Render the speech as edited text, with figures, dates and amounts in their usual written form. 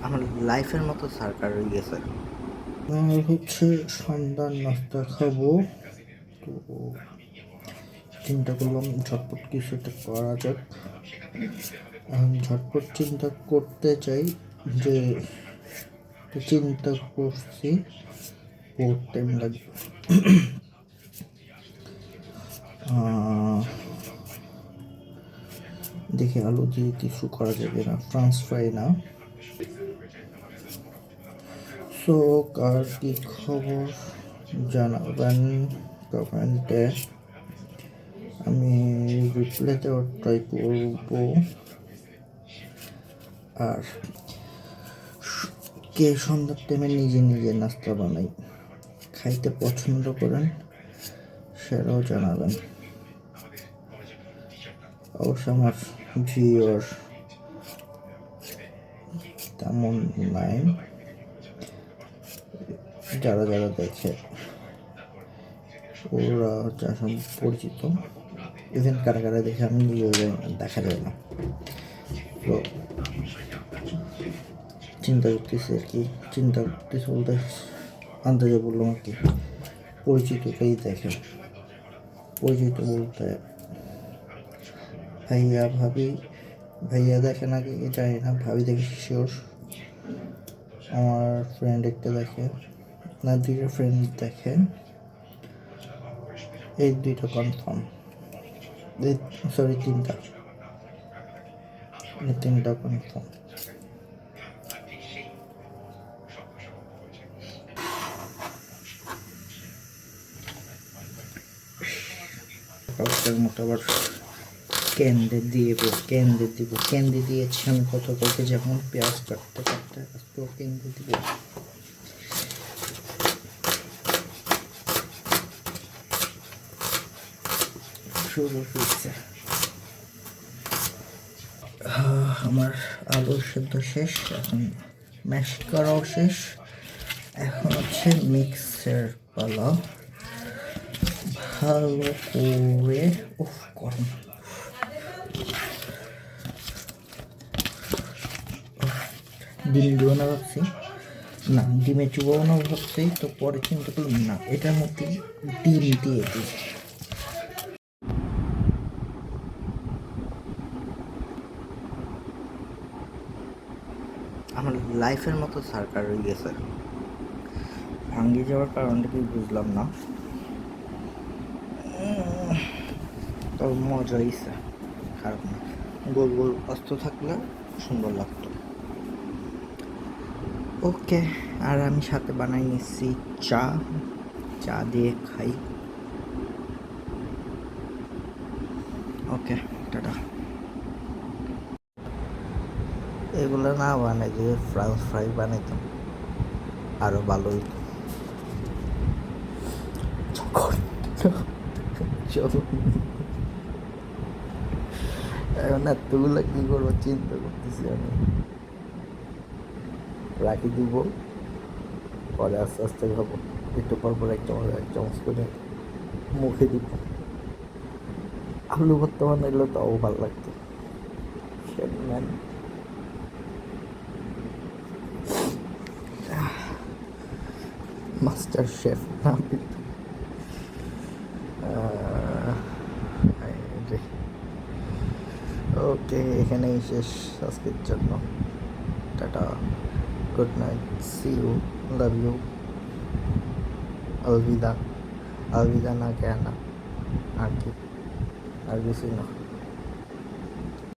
আমার লাইফের মতো সার্কার হয়ে গেছে। আর হচ্ছে সন্ধ্যার নাস্তা খাবো, তো চিন্তা করলাম ঝটপট কিছু একটা করা যাক। এখন ঝটপট চিন্তা করতে চাই যে চিন্তা করছি বহুত টাইম লাগবে। দেখি আলু দিয়ে কিছু করা যাবে না, ফ্রান্স ফ্রাই না। সো কার কি খবর জানাবেন কমেন্টে, আমি রিপ্লাই দেওয়ার ট্রাই করবো। আর কে সন্ধ্যার টাইমে নিজে নিজে নাস্তা বানাই খাইতে পছন্দ করেন সেটাও জানাবেন। অবশ্য আমার ভিউয়ার তেমন নাই, যারা যারা দেখে ওরা হচ্ছে আসলে পরিচিত। ইভেন কারা কারা দেখে আমি নিজেও দেখা যায় না। তো চিন্তা করতেছি আর কি, চিন্তা করতেছি বলতে আন্দাজে বললাম আর কি, পরিচিতটাই দেখে। পরিচিত বলতে ভাইয়া ভাবি, ভাইয়া দেখে নাকি জানি না, ভাবি দেখে শিওর। আমার ফ্রেন্ড একটা দেখে, না দুইটা ফ্রেন্ড দেখে, এই দুইটা কনফার্ম, সরি তিনটা, তিনটা কনফার্ম। কাউকের মতো আবার কেন্দ্রে কেন্দ্রে দিয়েছি আমি কত কত, যেমন পেঁয়াজ কাটতে কাটতে আজকে কেন্দ্রে দিব। শুরু হচ্ছে। আমার আলুর সেদ্ধ শেষ, এখন ম্যাশ করাও শেষ, এখন হচ্ছে মিক্সের পালা। ভালো করে উফ গরম, ডিম দিব না ভাবছি, না ডিমে চুবাও না ভাবছি, তো পরে চিন্তা করলাম না এটার মধ্যে ডিম দিয়ে দিই। আমার লাইফের মতো সার্কার হয়ে গেছে। ভাঙ্গি যাওয়ার কারণটা কি বুঝলাম না, তবে মজা হয়েছে, খারাপ না। গোল গোল অস্ত থাকলে সুন্দর লাগতো। ওকে, আর আমি সাথে বানাই নিচ্ছি চা, চা দিয়ে খাই। ওকে, টাটা। এগুলো না বানাই যে ফ্রান্স ফ্রাই বানাইতাম আরো ভালো হইতো। এখন এতগুলো কি করবো চিন্তা করতেছি আমি, রাখি দিব, পরে আস্তে আস্তে খাবো, একটু পর পর এক চামচ করে মুখে দিব। আলু ভর্তা বানাইলে তাও ভালো লাগতো। মাস্টার শেফ না, ওকে এখানেই শেষ আজকের জন্য। Tata, good night, see you, love you, अलविदा। अलविदा ना कहना, আর কি, আর কিছুই না।